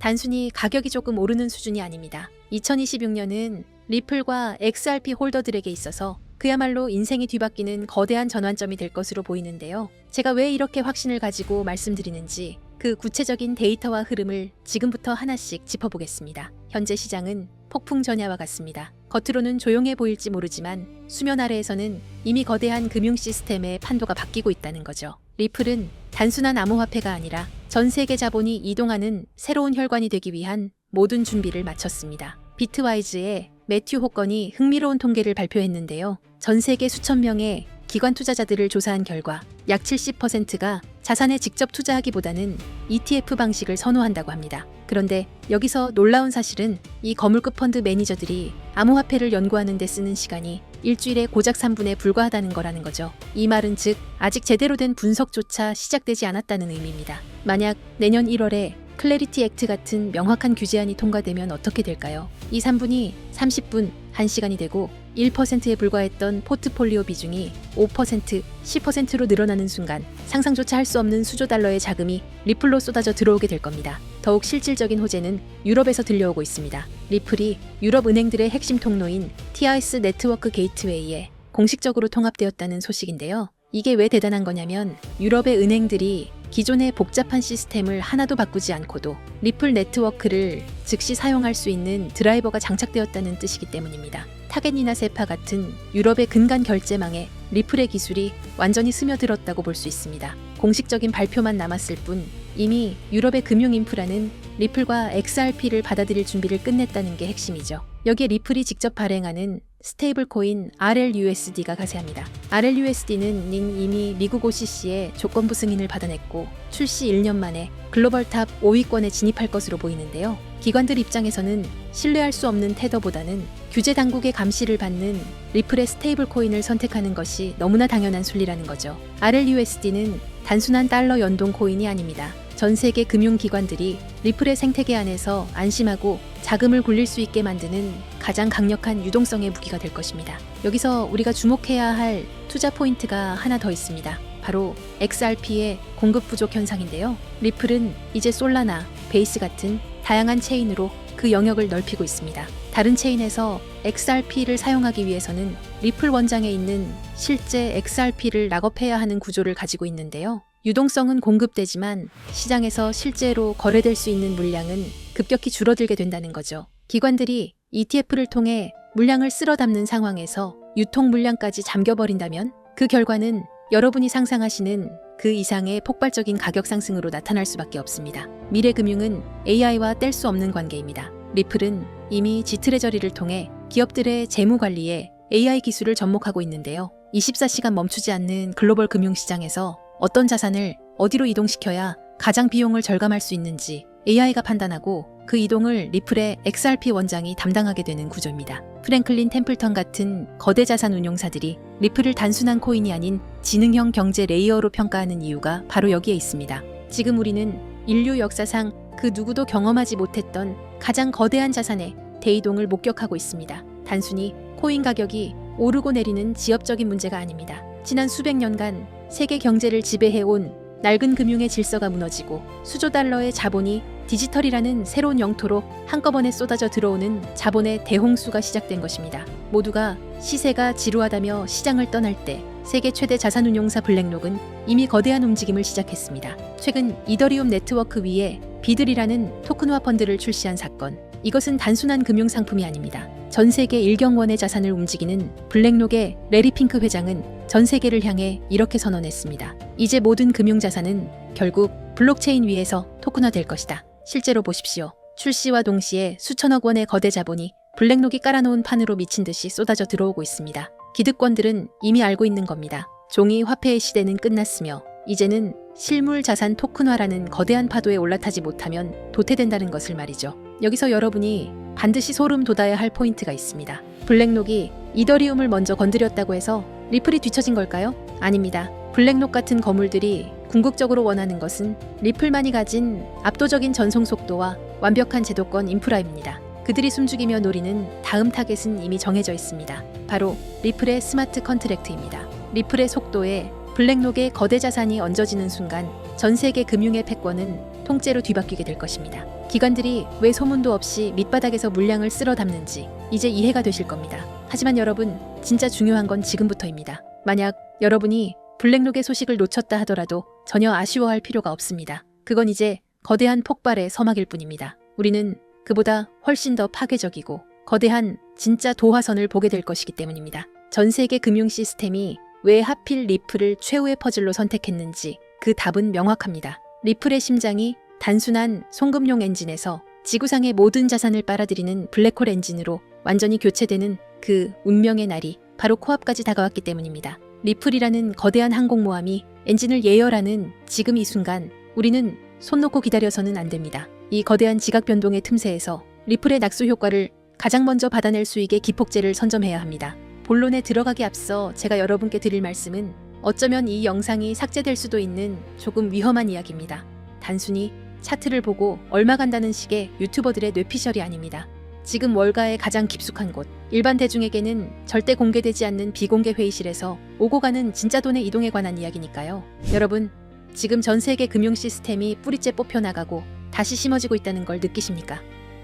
단순히 가격이 조금 오르는 수준이 아닙니다. 2026년은 리플과 XRP 홀더들에게 있어서 그야말로 인생이 뒤바뀌는 거대한 전환점이 될 것으로 보이는데요. 제가 왜 이렇게 확신을 가지고 말씀드리는지 그 구체적인 데이터와 흐름을 지금부터 하나씩 짚어보겠습니다. 현재 시장은 폭풍 전야와 같습니다. 겉으로는 조용해 보일지 모르지만 수면 아래에서는 이미 거대한 금융 시스템의 판도가 바뀌고 있다는 거죠. 리플은 단순한 암호화폐가 아니라 전 세계 자본이 이동하는 새로운 혈관이 되기 위한 모든 준비를 마쳤습니다. 비트와이즈의 매튜 호건이 흥미로운 통계를 발표했는데요. 전 세계 수천 명의 기관 투자자들을 조사한 결과 약 70%가 자산에 직접 투자하기보다는 ETF 방식을 선호한다고 합니다. 그런데 여기서 놀라운 사실은 이 거물급 펀드 매니저들이 암호화폐를 연구하는 데 쓰는 시간이 일주일에 고작 3분에 불과하다는 거라는 거죠. 이 말은 즉 아직 제대로 된 분석조차 시작되지 않았다는 의미입니다. 만약 내년 1월에 클래리티 액트 같은 명확한 규제안이 통과되면 어떻게 될까요? 이 3분이 30분, 1시간이 되고 1%에 불과했던 포트폴리오 비중이 5%, 10%로 늘어나는 순간 상상조차 할 수 없는 수조 달러의 자금이 리플로 쏟아져 들어오게 될 겁니다. 더욱 실질적인 호재는 유럽에서 들려오고 있습니다. 리플이 유럽 은행들의 핵심 통로인 TIS 네트워크 게이트웨이에 공식적으로 통합되었다는 소식인데요. 이게 왜 대단한 거냐면 유럽의 은행들이 기존의 복잡한 시스템을 하나도 바꾸지 않고도 리플 네트워크를 즉시 사용할 수 있는 드라이버가 장착되었다는 뜻이기 때문입니다. 타겟이나 세파 같은 유럽의 근간 결제망에 리플의 기술이 완전히 스며들었다고 볼 수 있습니다. 공식적인 발표만 남았을 뿐 이미 유럽의 금융 인프라는 리플과 XRP를 받아들일 준비를 끝냈다는 게 핵심이죠. 여기에 리플이 직접 발행하는 스테이블 코인 RLUSD가 가세합니다. RLUSD는 이미 미국 OCC의 조건부 승인을 받아냈고 출시 1년 만에 글로벌 탑 5위권에 진입할 것으로 보이는데요. 기관들 입장에서는 신뢰할 수 없는 테더보다는 규제 당국의 감시를 받는 리플의 스테이블 코인을 선택하는 것이 너무나 당연한 순리라는 거죠. RLUSD는 단순한 달러 연동 코인이 아닙니다. 전 세계 금융기관들이 리플의 생태계 안에서 안심하고 자금을 굴릴 수 있게 만드는 가장 강력한 유동성의 무기가 될 것입니다. 여기서 우리가 주목해야 할 투자 포인트가 하나 더 있습니다. 바로 XRP의 공급 부족 현상인데요. 리플은 이제 솔라나, 베이스 같은 다양한 체인으로 그 영역을 넓히고 있습니다. 다른 체인에서 XRP를 사용하기 위해서는 리플 원장에 있는 실제 XRP를 락업해야 하는 구조를 가지고 있는데요. 유동성은 공급되지만 시장에서 실제로 거래될 수 있는 물량은 급격히 줄어들게 된다는 거죠. 기관들이 ETF를 통해 물량을 쓸어 담는 상황에서 유통 물량까지 잠겨버린다면 그 결과는 여러분이 상상하시는 그 이상의 폭발적인 가격 상승으로 나타날 수밖에 없습니다. 미래 금융은 AI와 뗄 수 없는 관계입니다. 리플은 이미 지트레저리를 통해 기업들의 재무 관리에 AI 기술을 접목하고 있는데요. 24시간 멈추지 않는 글로벌 금융시장에서 어떤 자산을 어디로 이동시켜야 가장 비용을 절감할 수 있는지 AI가 판단하고 그 이동을 리플의 XRP 원장이 담당하게 되는 구조입니다. 프랭클린 템플턴 같은 거대 자산 운용사들이 리플을 단순한 코인이 아닌 지능형 경제 레이어로 평가하는 이유가 바로 여기에 있습니다. 지금 우리는 인류 역사상 그 누구도 경험하지 못했던 가장 거대한 자산의 대이동을 목격하고 있습니다. 단순히 코인 가격이 오르고 내리는 지엽적인 문제가 아닙니다. 지난 수백 년간 세계 경제를 지배해온 낡은 금융의 질서가 무너지고 수조 달러의 자본이 디지털이라는 새로운 영토로 한꺼번에 쏟아져 들어오는 자본의 대홍수가 시작된 것입니다. 모두가 시세가 지루하다며 시장을 떠날 때 세계 최대 자산운용사 블랙록은 이미 거대한 움직임을 시작했습니다. 최근 이더리움 네트워크 위에 비들이라는 토큰화 펀드를 출시한 사건. 이것은 단순한 금융상품이 아닙니다. 전 세계 1경원의 자산을 움직이는 블랙록의 레리 핑크 회장은 전 세계를 향해 이렇게 선언했습니다. 이제 모든 금융자산은 결국 블록체인 위에서 토큰화될 것이다. 실제로 보십시오. 출시와 동시에 수천억 원의 거대 자본이 블랙록이 깔아놓은 판으로 미친 듯이 쏟아져 들어오고 있습니다. 기득권들은 이미 알고 있는 겁니다. 종이 화폐의 시대는 끝났으며 이제는 실물 자산 토큰화라는 거대한 파도에 올라타지 못하면 도태된다는 것을 말이죠. 여기서 여러분이 반드시 소름 돋아야 할 포인트가 있습니다. 블랙록이 이더리움을 먼저 건드렸다고 해서 리플이 뒤처진 걸까요? 아닙니다. 블랙록 같은 거물들이 궁극적으로 원하는 것은 리플만이 가진 압도적인 전송 속도와 완벽한 제도권 인프라입니다. 그들이 숨죽이며 노리는 다음 타겟은 이미 정해져 있습니다. 바로 리플의 스마트 컨트랙트입니다. 리플의 속도에 블랙록의 거대 자산이 얹어지는 순간 전 세계 금융의 패권은 통째로 뒤바뀌게 될 것입니다. 기관들이 왜 소문도 없이 밑바닥에서 물량을 쓸어 담는지 이제 이해가 되실 겁니다. 하지만 여러분, 진짜 중요한 건 지금부터입니다. 만약 여러분이 블랙록의 소식을 놓쳤다 하더라도 전혀 아쉬워할 필요가 없습니다. 그건 이제 거대한 폭발의 서막일 뿐입니다. 우리는 그보다 훨씬 더 파괴적이고 거대한 진짜 도화선을 보게 될 것이기 때문입니다. 전 세계 금융 시스템이 왜 하필 리플을 최후의 퍼즐로 선택했는지 그 답은 명확합니다. 리플의 심장이 단순한 송금용 엔진에서 지구상의 모든 자산을 빨아들이는 블랙홀 엔진으로 완전히 교체되는 그 운명의 날이 바로 코앞까지 다가왔기 때문입니다. 리플이라는 거대한 항공모함이 엔진을 예열하는 지금 이 순간 우리는 손 놓고 기다려서는 안 됩니다. 이 거대한 지각 변동의 틈새에서 리플의 낙수 효과를 가장 먼저 받아낼 수 있게 기폭제를 선점해야 합니다. 본론에 들어가기 앞서 제가 여러분께 드릴 말씀은 어쩌면 이 영상이 삭제될 수도 있는 조금 위험한 이야기입니다. 단순히 차트를 보고 얼마 간다는 식의 유튜버들의 뇌피셜이 아닙니다. 지금 월가의 가장 깊숙한 곳, 일반 대중에게는 절대 공개되지 않는 비공개 회의실에서 오고 가는 진짜 돈의 이동에 관한 이야기니까요. 여러분, 지금 전 세계 금융 시스템이 뿌리째 뽑혀나가고 다시 심어지고 있다는 걸 느끼십니까?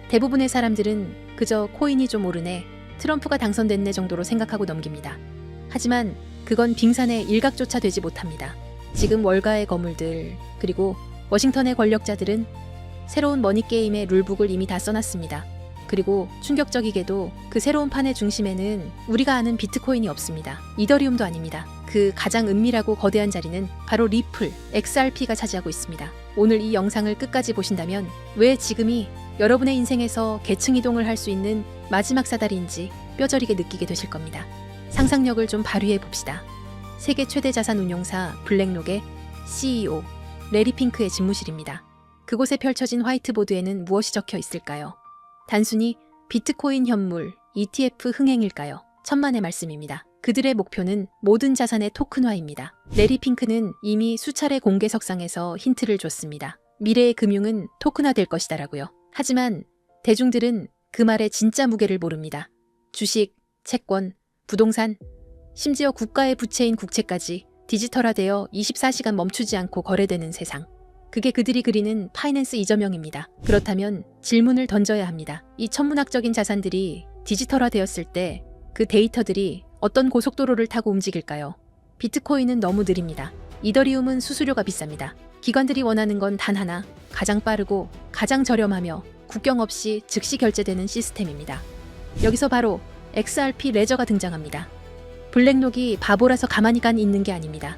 대부분의 사람들은 그저 코인이 좀 오르네, 트럼프가 당선됐네 정도로 생각하고 넘깁니다. 하지만 그건 빙산의 일각조차 되지 못합니다. 지금 월가의 거물들, 그리고 워싱턴의 권력자들은 새로운 머니게임의 룰북을 이미 다 써놨습니다. 그리고 충격적이게도 그 새로운 판의 중심에는 우리가 아는 비트코인이 없습니다. 이더리움도 아닙니다. 그 가장 은밀하고 거대한 자리는 바로 리플, XRP가 차지하고 있습니다. 오늘 이 영상을 끝까지 보신다면 왜 지금이 여러분의 인생에서 계층 이동을 할 수 있는 마지막 사다리인지 뼈저리게 느끼게 되실 겁니다. 상상력을 좀 발휘해 봅시다. 세계 최대 자산 운용사 블랙록의 CEO 레리 핑크의 집무실입니다. 그곳에 펼쳐진 화이트보드에는 무엇이 적혀 있을까요? 단순히 비트코인 현물, ETF 흥행일까요? 천만의 말씀입니다. 그들의 목표는 모든 자산의 토큰화입니다. 레리 핑크는 이미 수차례 공개석상에서 힌트를 줬습니다. 미래의 금융은 토큰화될 것이다라고요. 하지만 대중들은 그 말의 진짜 무게를 모릅니다. 주식, 채권, 부동산, 심지어 국가의 부채인 국채까지 디지털화되어 24시간 멈추지 않고 거래되는 세상. 그게 그들이 그리는 파이낸스 이저명입니다. 그렇다면 질문을 던져야 합니다. 이 천문학적인 자산들이 디지털화되었을 때 그 데이터들이 어떤 고속도로를 타고 움직일까요? 비트코인은 너무 느립니다. 이더리움은 수수료가 비쌉니다. 기관들이 원하는 건 단 하나, 가장 빠르고 가장 저렴하며 국경 없이 즉시 결제되는 시스템입니다. 여기서 바로 XRP 레저가 등장합니다. 블랙록이 바보라서 가만히 있는 게 아닙니다.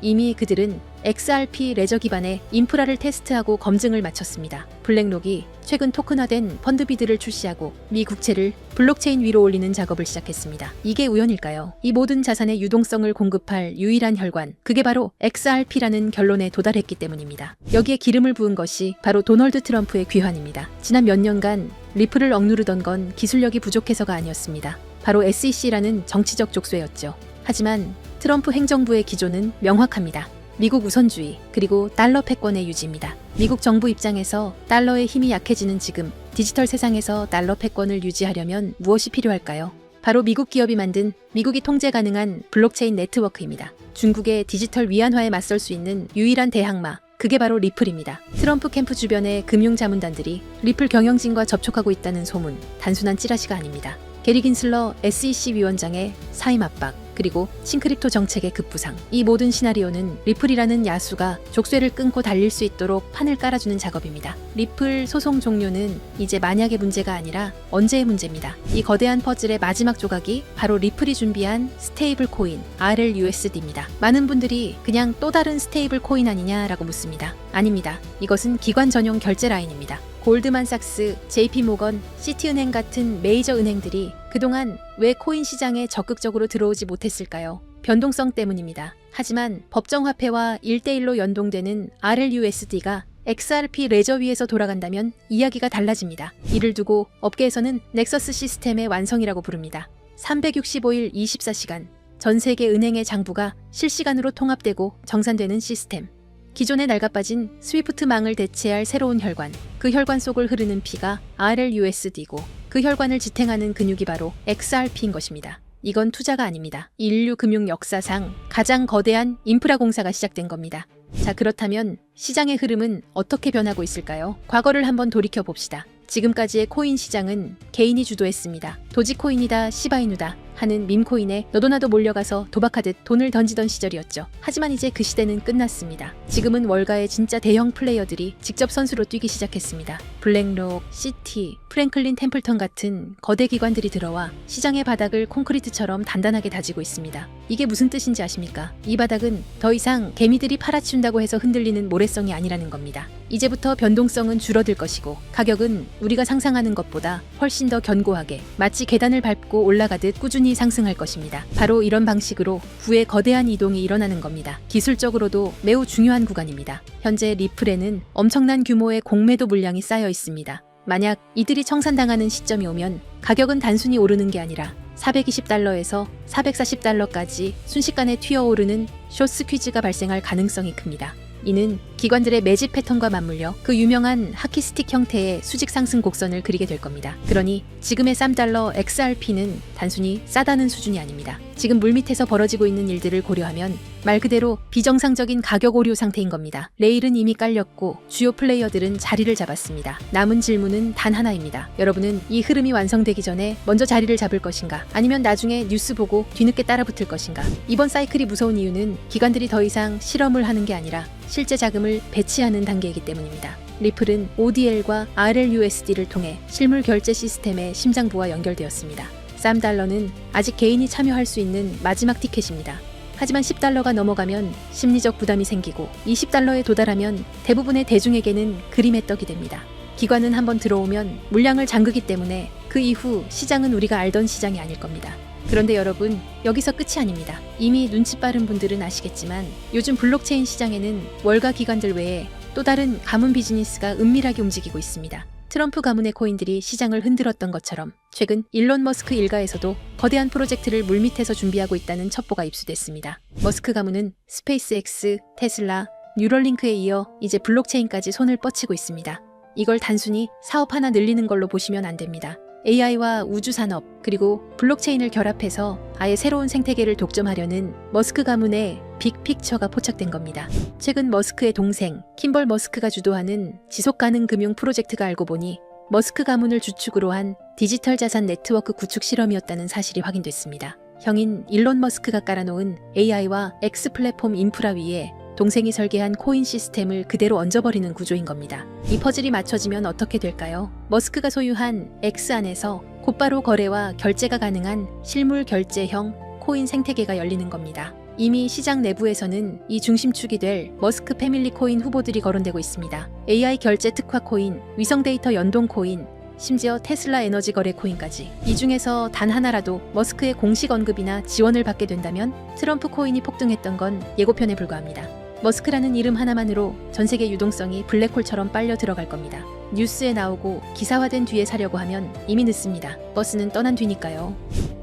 이미 그들은 XRP 레저 기반의 인프라를 테스트하고 검증을 마쳤습니다. 블랙록이 최근 토큰화된 펀드비드를 출시하고 미 국채를 블록체인 위로 올리는 작업을 시작했습니다. 이게 우연일까요? 이 모든 자산의 유동성을 공급할 유일한 혈관, 그게 바로 XRP라는 결론에 도달했기 때문입니다. 여기에 기름을 부은 것이 바로 도널드 트럼프의 귀환입니다. 지난 몇 년간 리플을 억누르던 건 기술력이 부족해서가 아니었습니다. 바로 SEC라는 정치적 족쇄였죠. 하지만 트럼프 행정부의 기조는 명확합니다. 미국 우선주의, 그리고 달러 패권의 유지입니다. 미국 정부 입장에서 달러의 힘이 약해지는 지금 디지털 세상에서 달러 패권을 유지하려면 무엇이 필요할까요? 바로 미국 기업이 만든 미국이 통제 가능한 블록체인 네트워크입니다. 중국의 디지털 위안화에 맞설 수 있는 유일한 대항마, 그게 바로 리플입니다. 트럼프 캠프 주변의 금융자문단들이 리플 경영진과 접촉하고 있다는 소문, 단순한 찌라시가 아닙니다. 게리 긴슬러 SEC 위원장의 사임 압박, 그리고 싱크립토 정책의 급부상. 이 모든 시나리오는 리플이라는 야수가 족쇄를 끊고 달릴 수 있도록 판을 깔아주는 작업입니다. 리플 소송 종료는 이제 만약의 문제가 아니라 언제의 문제입니다. 이 거대한 퍼즐의 마지막 조각이 바로 리플이 준비한 스테이블 코인 RLUSD입니다. 많은 분들이 그냥 또 다른 스테이블 코인 아니냐라고 묻습니다. 아닙니다. 이것은 기관 전용 결제 라인입니다. 골드만삭스, JP모건, 시티은행 같은 메이저 은행들이 그동안 왜 코인 시장에 적극적으로 들어오지 못했을까요? 변동성 때문입니다. 하지만 법정화폐와 1대1로 연동되는 RLUSD가 XRP 레저 위에서 돌아간다면 이야기가 달라집니다. 이를 두고 업계에서는 넥서스 시스템의 완성이라고 부릅니다. 365일 24시간 전 세계 은행의 장부가 실시간으로 통합되고 정산되는 시스템. 기존에 낡아빠진 스위프트망을 대체할 새로운 혈관, 그 혈관 속을 흐르는 피가 RLUSD고 그 혈관을 지탱하는 근육이 바로 XRP인 것입니다. 이건 투자가 아닙니다. 인류 금융 역사상 가장 거대한 인프라 공사가 시작된 겁니다. 자, 그렇다면 시장의 흐름은 어떻게 변하고 있을까요? 과거를 한번 돌이켜 봅시다. 지금까지의 코인 시장은 개인이 주도했습니다. 도지코인이다, 시바이누다 하는 밈코인에 너도 나도 몰려가서 도박하듯 돈을 던지던 시절이었죠. 하지만 이제 그 시대는 끝났습니다. 지금은 월가의 진짜 대형 플레이어들이 직접 선수로 뛰기 시작했습니다. 블랙록, 시티, 프랭클린 템플턴 같은 거대 기관들이 들어와 시장의 바닥을 콘크리트처럼 단단하게 다지고 있습니다. 이게 무슨 뜻인지 아십니까? 이 바닥은 더 이상 개미들이 팔아치운다고 해서 흔들리는 모래성이 아니라는 겁니다. 이제부터 변동성은 줄어들 것이고 가격은 우리가 상상하는 것보다 훨씬 더 견고하게 마치 계단을 밟고 올라가듯 꾸준히 상승할 것입니다. 바로 이런 방식으로 구의 거대한 이동이 일어나는 겁니다. 기술적으로도 매우 중요한 구간입니다. 현재 리플에는 엄청난 규모의 공매도 물량이 쌓여 있습니다. 만약 이들이 청산당하는 시점이 오면 가격은 단순히 오르는 게 아니라 420달러에서 440달러까지 순식간에 튀어오르는 숏스퀴즈가 발생할 가능성이 큽니다. 이는 기관들의 매집 패턴과 맞물려 그 유명한 하키스틱 형태의 수직 상승 곡선을 그리게 될 겁니다. 그러니 지금의 쌈달러 XRP는 단순히 싸다는 수준이 아닙니다. 지금 물밑에서 벌어지고 있는 일들을 고려하면 말 그대로 비정상적인 가격 오류 상태인 겁니다. 레일은 이미 깔렸고 주요 플레이어들은 자리를 잡았습니다. 남은 질문은 단 하나입니다. 여러분은 이 흐름이 완성되기 전에 먼저 자리를 잡을 것인가? 아니면 나중에 뉴스 보고 뒤늦게 따라붙을 것인가? 이번 사이클이 무서운 이유는 기관들이 더 이상 실험을 하는 게 아니라 실제 자금을 배치하는 단계이기 때문입니다. 리플은 ODL과 RLUSD를 통해 실물 결제 시스템의 심장부와 연결되었습니다. 쌈달러는 아직 개인이 참여할 수 있는 마지막 티켓입니다. 하지만 10달러가 넘어가면 심리적 부담이 생기고 20달러에 도달하면 대부분의 대중에게는 그림의 떡이 됩니다. 기관은 한번 들어오면 물량을 잠그기 때문에 그 이후 시장은 우리가 알던 시장이 아닐 겁니다. 그런데 여러분, 여기서 끝이 아닙니다. 이미 눈치 빠른 분들은 아시겠지만 요즘 블록체인 시장에는 월가 기관들 외에 또 다른 가문 비즈니스가 은밀하게 움직이고 있습니다. 트럼프 가문의 코인들이 시장을 흔들었던 것처럼 최근 일론 머스크 일가에서도 거대한 프로젝트를 물밑에서 준비하고 있다는 첩보가 입수됐습니다. 머스크 가문은 스페이스X, 테슬라, 뉴럴링크에 이어 이제 블록체인까지 손을 뻗치고 있습니다. 이걸 단순히 사업 하나 늘리는 걸로 보시면 안 됩니다. AI와 우주산업 그리고 블록체인을 결합해서 아예 새로운 생태계를 독점하려는 머스크 가문의 빅픽처가 포착된 겁니다. 최근 머스크의 동생 킴벌 머스크가 주도하는 지속가능 금융 프로젝트가 알고 보니 머스크 가문을 주축으로 한 디지털 자산 네트워크 구축 실험이었다는 사실이 확인됐습니다. 형인 일론 머스크가 깔아놓은 AI와 X 플랫폼 인프라 위에 동생이 설계한 코인 시스템을 그대로 얹어버리는 구조인 겁니다. 이 퍼즐이 맞춰지면 어떻게 될까요? 머스크가 소유한 X 안에서 곧바로 거래와 결제가 가능한 실물 결제형 코인 생태계가 열리는 겁니다. 이미 시장 내부에서는 이 중심축이 될 머스크 패밀리 코인 후보들이 거론되고 있습니다. AI 결제 특화 코인, 위성 데이터 연동 코인, 심지어 테슬라 에너지 거래 코인까지. 이 중에서 단 하나라도 머스크의 공식 언급이나 지원을 받게 된다면 트럼프 코인이 폭등했던 건 예고편에 불과합니다. 머스크라는 이름 하나만으로 전 세계 유동성이 블랙홀처럼 빨려 들어갈 겁니다. 뉴스에 나오고 기사화된 뒤에 사려고 하면 이미 늦습니다. 버스는 떠난 뒤니까요.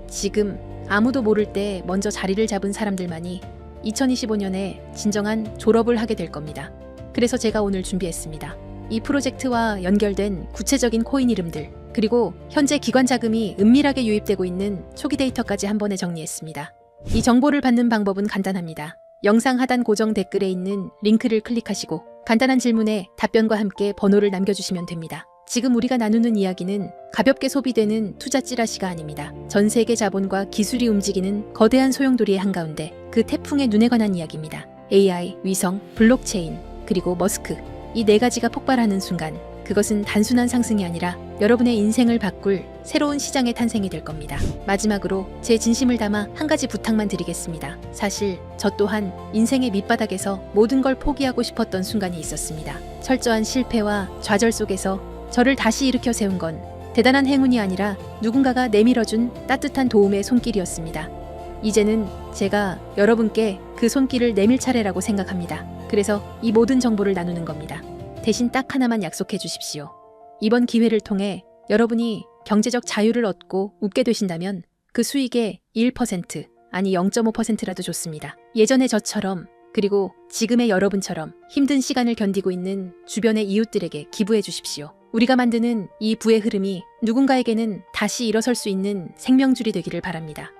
지금 아무도 모를 때 먼저 자리를 잡은 사람들만이 2025년에 진정한 졸업을 하게 될 겁니다. 그래서 제가 오늘 준비했습니다. 이 프로젝트와 연결된 구체적인 코인 이름들, 그리고 현재 기관 자금이 은밀하게 유입되고 있는 초기 데이터까지 한 번에 정리했습니다. 이 정보를 받는 방법은 간단합니다. 영상 하단 고정 댓글에 있는 링크를 클릭하시고 간단한 질문에 답변과 함께 번호를 남겨주시면 됩니다. 지금 우리가 나누는 이야기는 가볍게 소비되는 투자 찌라시가 아닙니다. 전 세계 자본과 기술이 움직이는 거대한 소용돌이의 한가운데 그 태풍의 눈에 관한 이야기입니다. AI, 위성, 블록체인, 그리고 머스크. 이 네 가지가 폭발하는 순간 그것은 단순한 상승이 아니라 여러분의 인생을 바꿀 새로운 시장의 탄생이 될 겁니다. 마지막으로 제 진심을 담아 한 가지 부탁만 드리겠습니다. 사실 저 또한 인생의 밑바닥에서 모든 걸 포기하고 싶었던 순간이 있었습니다. 철저한 실패와 좌절 속에서 저를 다시 일으켜 세운 건 대단한 행운이 아니라 누군가가 내밀어준 따뜻한 도움의 손길이었습니다. 이제는 제가 여러분께 그 손길을 내밀 차례라고 생각합니다. 그래서 이 모든 정보를 나누는 겁니다. 대신 딱 하나만 약속해 주십시오. 이번 기회를 통해 여러분이 경제적 자유를 얻고 웃게 되신다면 그 수익의 1% 아니 0.5%라도 좋습니다. 예전의 저처럼 그리고 지금의 여러분처럼 힘든 시간을 견디고 있는 주변의 이웃들에게 기부해 주십시오. 우리가 만드는 이 부의 흐름이 누군가에게는 다시 일어설 수 있는 생명줄이 되기를 바랍니다.